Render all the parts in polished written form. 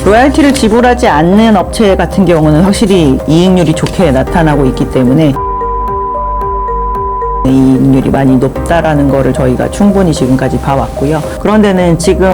로얄티를 지불하지 않는 업체 같은 경우는 확실히 이익률이 좋게 나타나고 있기 때문에 이익률이 많이 높다라는 거를 저희가 충분히 지금까지 봐왔고요. 그런데는 지금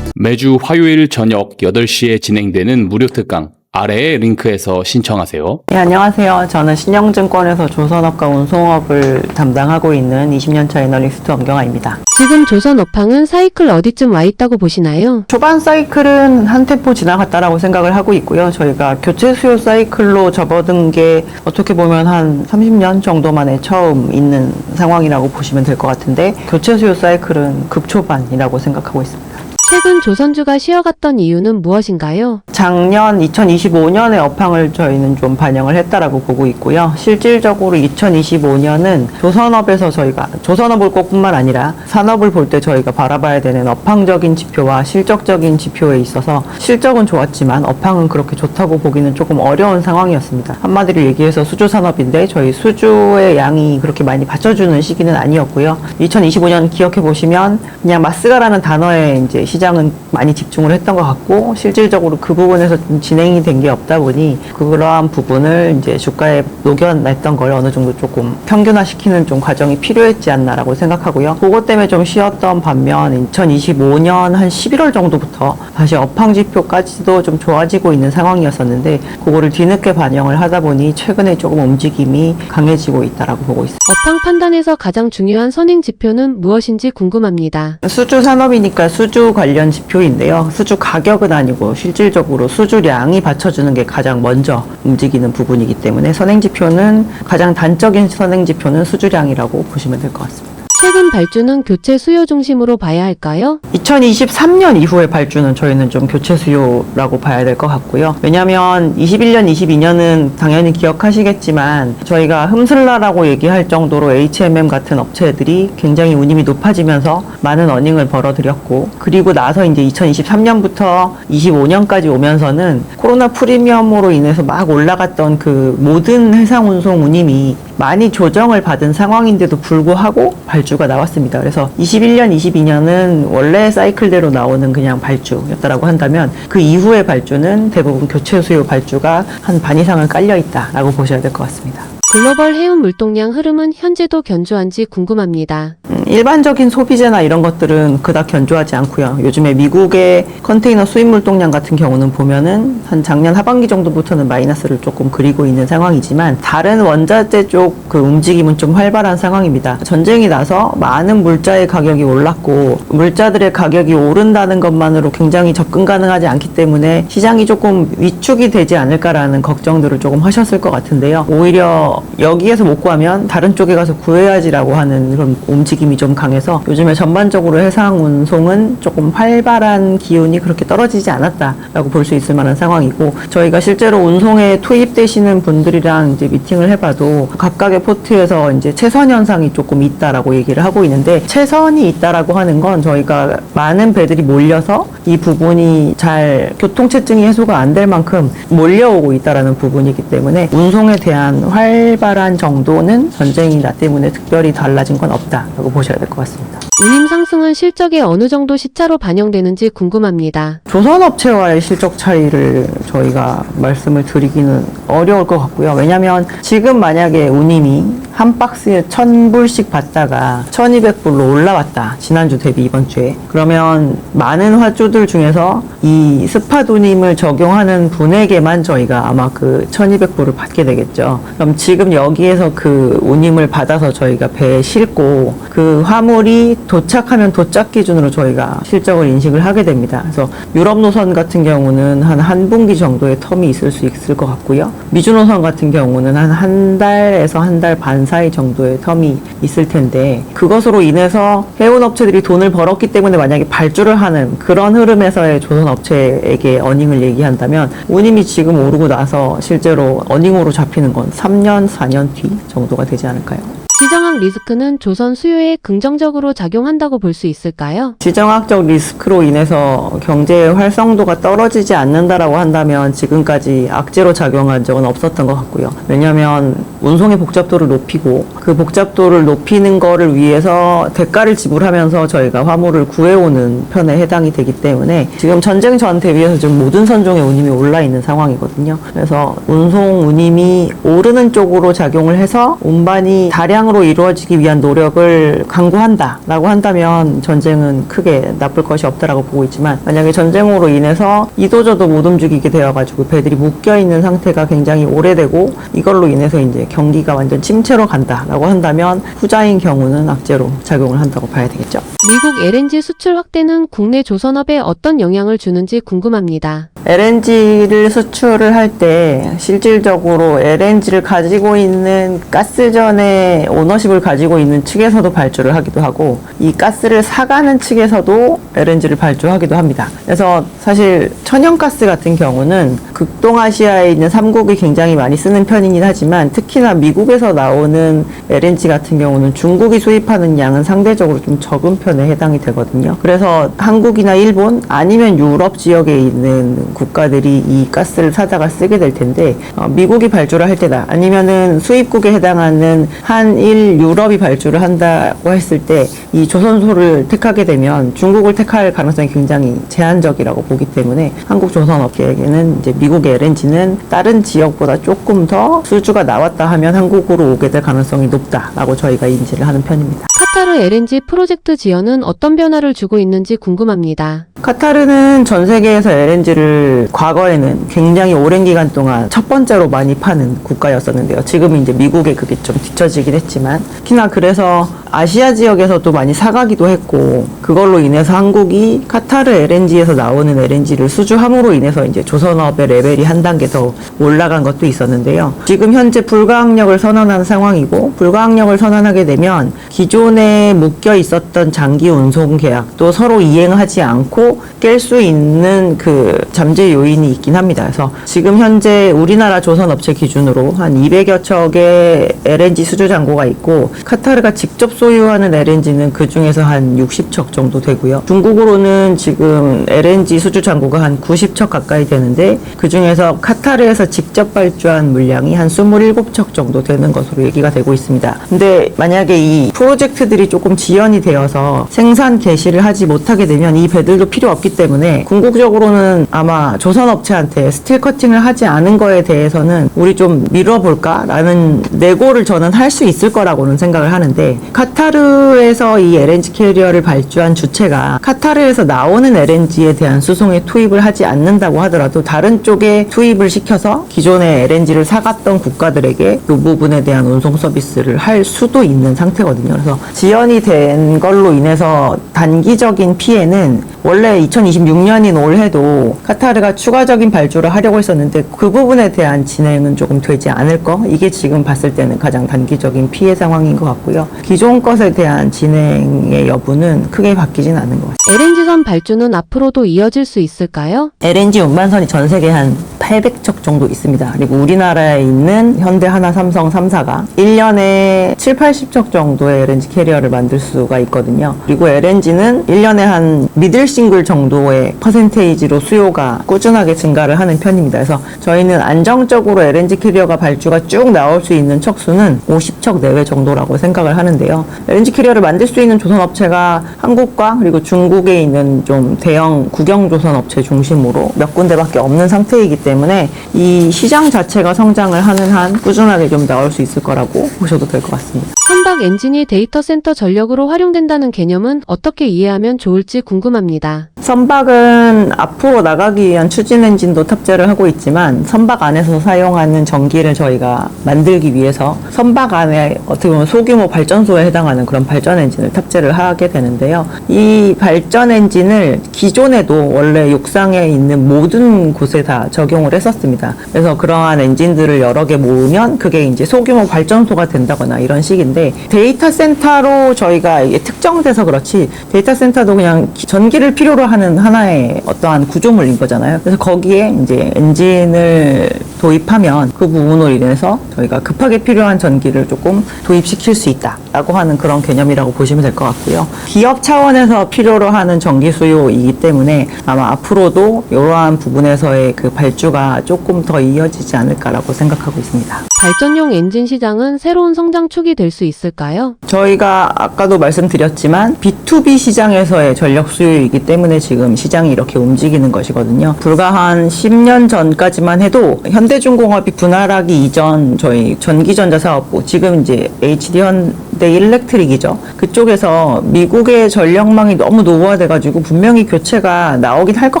매주 화요일 저녁 8시에 진행되는 무료 특강 아래의 링크에서 신청하세요. 네, 안녕하세요. 저는 신영증권에서 조선업과 운송업을 담당하고 있는 20년차 애널리스트 엄경아입니다. 지금 조선업황은 사이클 어디쯤 와 있다고 보시나요? 초반 사이클은 한 템포 지나갔다라고 생각을 하고 있고요. 저희가 교체 수요 사이클로 접어든 게 어떻게 보면 한 30년 정도 만에 처음 있는 상황이라고 보시면 될 것 같은데, 교체 수요 사이클은 극초반이라고 생각하고 있습니다. 최근 조선주가 쉬어갔던 이유는 무엇인가요? 작년 2025년의 업황을 저희는 좀 반영을 했다라고 보고 있고요. 실질적으로 2025년은 조선업에서 저희가 조선업을 볼 뿐만 아니라 산업을 볼 때 저희가 바라봐야 되는 업황적인 지표와 실적적인 지표에 있어서 실적은 좋았지만 업황은 그렇게 좋다고 보기는 조금 어려운 상황이었습니다. 한마디로 얘기해서 수주 산업인데 저희 수주의 양이 그렇게 많이 받쳐주는 시기는 아니었고요. 2025년 기억해 보시면 그냥 마스가라는 단어에 이제 시장은 많이 집중을 했던 것 같고, 실질적으로 그 부분에서 좀 진행이 된 게 없다 보니 그러한 부분을 이제 주가에 녹여냈던 걸 어느 정도 조금 평균화시키는 좀 과정이 필요했지 않나라고 생각하고요. 그것 때문에 좀 쉬었던 반면 2025년 한 11월 정도부터 다시 업황 지표까지도 좀 좋아지고 있는 상황이었었는데, 그거를 뒤늦게 반영을 하다 보니 최근에 조금 움직임이 강해지고 있다라고 보고 있습니다. 업황 판단에서 가장 중요한 선행 지표는 무엇인지 궁금합니다. 수주 산업이니까 수주 관련 지표인데요. 수주 가격은 아니고 실질적으로 수주량이 받쳐주는 게 가장 먼저 움직이는 부분이기 때문에 선행지표는 가장 단적인 선행지표는 수주량이라고 보시면 될 것 같습니다. 최근 발주는 교체 수요 중심으로 봐야 할까요? 2023년 이후의 발주는 저희는 좀 교체 수요라고 봐야 될 것 같고요. 왜냐하면 21년, 22년은 당연히 기억하시겠지만 저희가 흠슬라라고 얘기할 정도로 HMM 같은 업체들이 굉장히 운임이 높아지면서 많은 어닝을 벌어들였고, 그리고 나서 이제 2023년부터 25년까지 오면서는 코로나 프리미엄으로 인해서 막 올라갔던 그 모든 해상 운송 운임이 많이 조정을 받은 상황인데도 불구하고 발주가 나왔습니다. 그래서 21년, 22년은 원래 사이클대로 나오는 그냥 발주였다라고 한다면 그 이후의 발주는 대부분 교체 수요 발주가 한 반 이상은 깔려 있다라고 보셔야 될 것 같습니다. 글로벌 해운 물동량 흐름은 현재도 견조한지 궁금합니다. 일반적인 소비재나 이런 것들은 그닥 견조하지 않고요. 요즘에 미국의 컨테이너 수입 물동량 같은 경우는 보면은 한 작년 하반기 정도부터는 마이너스를 조금 그리고 있는 상황이지만, 다른 원자재 쪽 그 움직임은 좀 활발한 상황입니다. 전쟁이 나서 많은 물자의 가격이 올랐고, 물자들의 가격이 오른다는 것만으로 굉장히 접근 가능하지 않기 때문에 시장이 조금 위축이 되지 않을까라는 걱정들을 조금 하셨을 것 같은데요. 오히려 여기에서 못 구하면 다른 쪽에 가서 구해야지라고 하는 그런 움직임이 좀 강해서 요즘에 전반적으로 해상 운송은 조금 활발한 기운이 그렇게 떨어지지 않았다라고 볼 수 있을 만한 상황이고, 저희가 실제로 운송에 투입되시는 분들이랑 이제 미팅을 해봐도 각각의 포트에서 이제 채선 현상이 조금 있다라고 얘기를 하고 있는데, 채선이 있다라고 하는 건 저희가 많은 배들이 몰려서 이 부분이 잘 교통체증이 해소가 안 될 만큼 몰려오고 있다라는 부분이기 때문에 운송에 대한 활발한 정도는 전쟁이 나 때문에 특별히 달라진 건 없다라고 보셔야 될 것 같습니다. 운임 상승은 실적에 어느 정도 시차로 반영되는지 궁금합니다. 조선업체와의 실적 차이를 저희가 말씀을 드리기는 어려울 것 같고요. 왜냐하면 지금 만약에 운임이 한 박스에 1,000불씩 받다가 1,200불로 올라왔다, 지난주 대비 이번 주에, 그러면 많은 화주들 중에서 이 스팟 운임을 적용하는 분에게만 저희가 아마 그 1,200불을 받게 되겠죠. 그럼 지금 여기에서 그 운임을 받아서 저희가 배에 싣고 그 화물이 도착하면 도착 기준으로 저희가 실적을 인식을 하게 됩니다. 그래서 유럽 노선 같은 경우는 한 분기 정도의 텀이 있을 수 있을 것 같고요. 미주 노선 같은 경우는 한 달에서 한 달 반 사이 정도의 텀이 있을 텐데, 그것으로 인해서 해운업체들이 돈을 벌었기 때문에 만약에 발주를 하는 그런 흐름에서의 조선업체에게 어닝을 얘기한다면, 운임이 지금 오르고 나서 실제로 어닝으로 잡히는 건 3년, 4년 뒤 정도가 되지 않을까요? 지정학 리스크는 조선 수요에 긍정적으로 작용한다고 볼 수 있을까요? 지정학적 리스크로 인해서 경제의 활성도가 떨어지지 않는다라고 한다면 지금까지 악재로 작용한 적은 없었던 것 같고요. 왜냐하면 운송의 복잡도를 높이고 그 복잡도를 높이는 거를 위해서 대가를 지불하면서 저희가 화물을 구해오는 편에 해당이 되기 때문에 지금 전쟁 전 대비해서 지금 모든 선종의 운임이 올라 있는 상황이거든요. 그래서 운송 운임이 오르는 쪽으로 작용을 해서 운반이 다량으로 이루어지기 위한 노력을 강구한다라고 한다면 전쟁은 크게 나쁠 것이 없다라고 보고 있지만, 만약에 전쟁으로 인해서 이도저도 못 움직이게 되어가지고 배들이 묶여 있는 상태가 굉장히 오래되고 이걸로 인해서 이제 경기가 완전 침체로 간다라고 한다면 후자인 경우는 악재로 작용을 한다고 봐야 되겠죠. 미국 LNG 수출 확대는 국내 조선업에 어떤 영향을 주는지 궁금합니다. LNG를 수출을 할 때 실질적으로 LNG를 가지고 있는 가스전의 오너십을 가지고 있는 측에서도 발주를 하기도 하고, 이 가스를 사가는 측에서도 LNG를 발주하기도 합니다. 그래서 사실 천연가스 같은 경우는 극동아시아에 있는 3국이 굉장히 많이 쓰는 편이긴 하지만, 특히나 미국에서 나오는 LNG 같은 경우는 중국이 수입하는 양은 상대적으로 좀 적은 편에 해당이 되거든요. 그래서 한국이나 일본 아니면 유럽 지역에 있는 국가들이 이 가스를 사다가 쓰게 될 텐데, 미국이 발주를 할 때다 아니면은 수입국에 해당하는 한일 유럽이 발주를 한다고 했을 때 이 조선소를 택하게 되면 중국을 택할 가능성이 굉장히 제한적이라고 보기 때문에 한국 조선업계에게는 이제 미국의 LNG는 다른 지역보다 조금 더 수주가 나왔다 하면 한국으로 오게 될 가능성이 높다라고 저희가 인지를 하는 편입니다. 카타르 LNG 프로젝트 지연은 어떤 변화를 주고 있는지 궁금합니다. 카타르는 전 세계에서 LNG를 과거에는 굉장히 오랜 기간 동안 첫 번째로 많이 파는 국가였었는데요. 지금은 이제 미국에 그게 좀 뒤처지긴 했지만, 특히나 그래서 아시아 지역에서도 많이 사가기도 했고, 그걸로 인해서 한국이 카타르 LNG에서 나오는 LNG를 수주함으로 인해서 이제 조선업의 레벨이 한 단계 더 올라간 것도 있었는데요. 지금 현재 불가항력을 선언한 상황이고, 불가항력을 선언하게 되면 기존에 묶여 있었던 장기 운송 계약도 서로 이행하지 않고 깰 수 있는 그 잠재 요인이 있긴 합니다. 그래서 지금 현재 우리나라 조선업체 기준으로 한 200여 척의 LNG 수주 잔고가 있고, 카타르가 직접 소유하는 LNG는 그 중에서 한 60척 정도 되고요. 중국으로는 지금 LNG 수주 잔고가 한 90척 가까이 되는데, 그 중에서 카타르에서 직접 발주한 물량이 한 27척 정도 되는 것으로 얘기가 되고 있습니다. 근데 만약에 이 프로젝트들이 조금 지연이 되어서 생산 개시를 하지 못하게 되면 이 배들도 필요 없기 때문에 궁극적으로는 아마 조선업체한테 스틸 커팅을 하지 않은 거에 대해서는 우리 좀 미뤄볼까라는 내고를 저는 할 수 있을 거라고는 생각을 하는데, 카타르에서 이 LNG 캐리어를 발주한 주체가 카타르에서 나오는 LNG에 대한 수송에 투입을 하지 않는다고 하더라도 다른 쪽에 투입을 시켜서 기존의 LNG를 사갔던 국가들에게 이 부분에 대한 운송 서비스를 할 수도 있는 상태거든요. 그래서 지연이 된 걸로 인해서 단기적인 피해는 원래 2026년인 올해도 카타르가 추가적인 발주를 하려고 했었는데 그 부분에 대한 진행은 조금 되지 않을 거, 이게 지금 봤을 때는 가장 단기적인 피해 상황인 것 같고요. 기존 것에 대한 진행의 여부는 크게 바뀌진 않은 것 같아요. LNG선 발주는 앞으로도 이어질 수 있을까요? LNG 운반선이 전 세계에 한 800척 정도 있습니다. 그리고 우리나라에 있는 현대, 하나, 삼성 3사가 1년에 7, 80척 정도의 LNG 캐리어를 만들 수가 있거든요. 그리고 LNG는 1년에 한 미들 싱글 정도의 퍼센테이지로 수요가 꾸준하게 증가를 하는 편입니다. 그래서 저희는 안정적으로 LNG 캐리어가 발주가 쭉 나올 수 있는 척수는 50척 내외 정도라고 생각을 하는데요. LNG 캐리어를 만들 수 있는 조선업체가 한국과 그리고 중국에 있는 좀 대형 국영 조선업체 중심으로 몇 군데밖에 없는 상태이기 때문에 이 시장 자체가 성장을 하는 한 꾸준하게 좀 나올 수 있을 거라고 보셔도 될 것 같습니다. 선박 엔진이 데이터 센터 전력으로 활용된다는 개념은 어떻게 이해하면 좋을지 궁금합니다. 선박은 앞으로 나가기 위한 추진 엔진도 탑재를 하고 있지만, 선박 안에서 사용하는 전기를 저희가 만들기 위해서 선박 안에 어떻게 보면 소규모 발전소에 해당하는 그런 발전 엔진을 탑재를 하게 되는데요. 이 발전 엔진을 기존에도 원래 육상에 있는 모든 곳에 다 적용을 했었습니다. 그래서 그러한 엔진들을 여러 개 모으면 그게 이제 소규모 발전소가 된다거나 이런 식인데, 데이터 센터로 저희가 이게 특정돼서 그렇지 데이터 센터도 그냥 전기를 필요로 하는 하나의 어떠한 구조물인 거잖아요. 그래서 거기에 이제 엔진을 도입하면 그 부분으로 인해서 저희가 급하게 필요한 전기를 조금 도입시킬 수 있다라고 하는 그런 개념이라고 보시면 될 것 같고요. 기업 차원에서 필요로 하는 전기 수요이기 때문에 아마 앞으로도 이러한 부분에서의 그 발주가 조금 더 이어지지 않을까라고 생각하고 있습니다. 발전용 엔진 시장은 새로운 성장축이 될 수 있을까요? 저희가 아까도 말씀드렸지만 B2B 시장에서의 전력 수요이기 때문에 지금 시장이 이렇게 움직이는 것이거든요. 불과 한 10년 전까지만 해도 현대중공업이 분할하기 이전 저희 전기전자 사업부, 지금 이제 HD 현대 일렉트릭이죠. 그쪽에서 미국의 전력망이 너무 노후화돼가지고 분명히 교체가 나오긴 할 것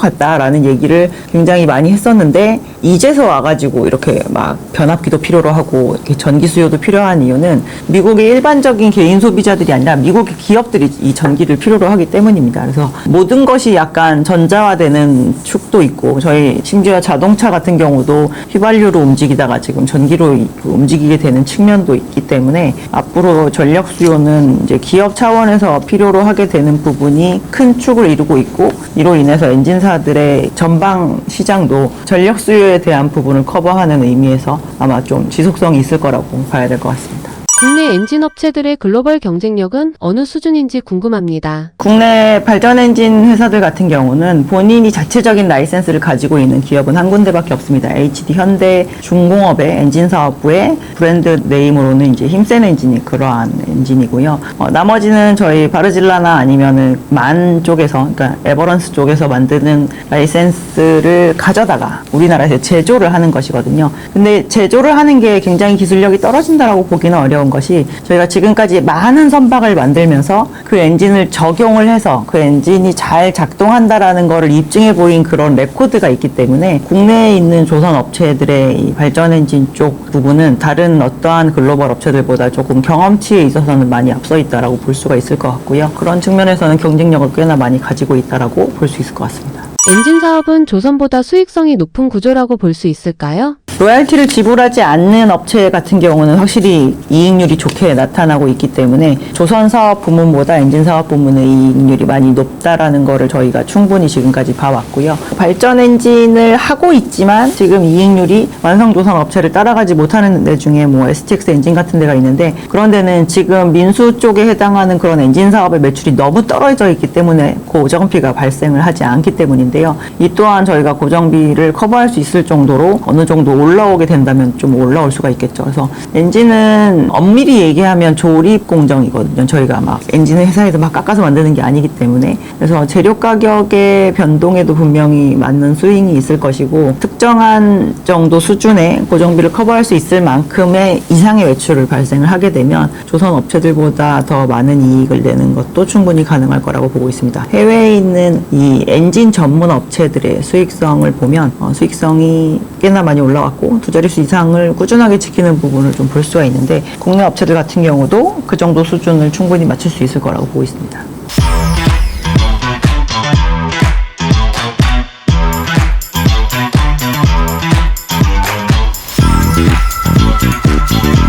같다라는 얘기를 굉장히 많이 했었는데 이제서 와가지고 이렇게 막 변압기도 필요로 하고 이렇게 전기 수요도 필요한 이유는 미국의 일반적인 개인 소비자들이 아니라 미국의 기업들이 이 전기를 필요로 하기 때문입니다. 그래서 모든 것이 약간 전자화되는 축도 있고 저희 심지어 자동차 같은 경우도 휘발유로 움직이다가 지금 전기로 움직이게 되는 측면도 있기 때문에 앞으로 전력 수요는 이제 기업 차원에서 필요로 하게 되는 부분이 큰 축을 이루고 있고 이로 인해서 엔진사들의 전방 시장도 전력 수요에 대한 부분을 커버하는 의미에서 아마 좀 지속성이 있을 거라고 봐야 될 것 같습니다. 국내 엔진 업체들의 글로벌 경쟁력은 어느 수준인지 궁금합니다. 국내 발전 엔진 회사들 같은 경우는 본인이 자체적인 라이센스를 가지고 있는 기업은 한 군데밖에 없습니다. HD 현대 중공업의 엔진 사업부의 브랜드 네임으로는 이제 힘센 엔진이 그러한 엔진이고요. 나머지는 저희 바르질라나 아니면은 만 쪽에서, 그러니까 에버런스 쪽에서 만드는 라이센스를 가져다가 우리나라에서 제조를 하는 것이거든요. 근데 제조를 하는 게 굉장히 기술력이 떨어진다라고 보기는 어려운 것이 저희가 지금까지 많은 선박을 만들면서 그 엔진을 적용을 해서 그 엔진이 잘 작동한다라는 거를 입증해 보인 그런 레코드가 있기 때문에 국내에 있는 조선 업체들의 이 발전 엔진 쪽 부분은 다른 어떠한 글로벌 업체들보다 조금 경험치에 있어서는 많이 앞서 있다라고 볼 수가 있을 것 같고요. 그런 측면에서는 경쟁력을 꽤나 많이 가지고 있다라고 볼 수 있을 것 같습니다. 엔진 사업은 조선보다 수익성이 높은 구조라고 볼 수 있을까요? 로얄티를 지불하지 않는 업체 같은 경우는 확실히 이익률이 좋게 나타나고 있기 때문에 조선 사업 부문보다 엔진 사업 부문의 이익률이 많이 높다라는 거를 저희가 충분히 지금까지 봐왔고요. 발전 엔진을 하고 있지만 지금 이익률이 완성 조선 업체를 따라가지 못하는 데 중에 뭐 STX 엔진 같은 데가 있는데 그런 데는 지금 민수 쪽에 해당하는 그런 엔진 사업의 매출이 너무 떨어져 있기 때문에 고정비가 발생을 하지 않기 때문인데요. 이 또한 저희가 고정비를 커버할 수 있을 정도로 어느 정도 올라오게 된다면 좀 올라올 수가 있겠죠. 그래서 엔진은 엄밀히 얘기하면 조립 공정이거든요. 저희가 막 엔진 회사에서 막 깎아서 만드는 게 아니기 때문에 그래서 재료 가격의 변동에도 분명히 맞는 스윙이 있을 것이고 특정한 정도 수준의 고정비를 커버할 수 있을 만큼의 이상의 매출을 발생을 하게 되면 조선 업체들보다 더 많은 이익을 내는 것도 충분히 가능할 거라고 보고 있습니다. 해외에 있는 이 엔진 전문 업체들의 수익성을 보면 수익성이 꽤나 많이 올라왔고 두 자릿수 이상을 꾸준하게 지키는 부분을 좀 볼 수가 있는데 국내 업체들 같은 경우도 그 정도 수준을 충분히 맞출 수 있을 거라고 보고 있습니다.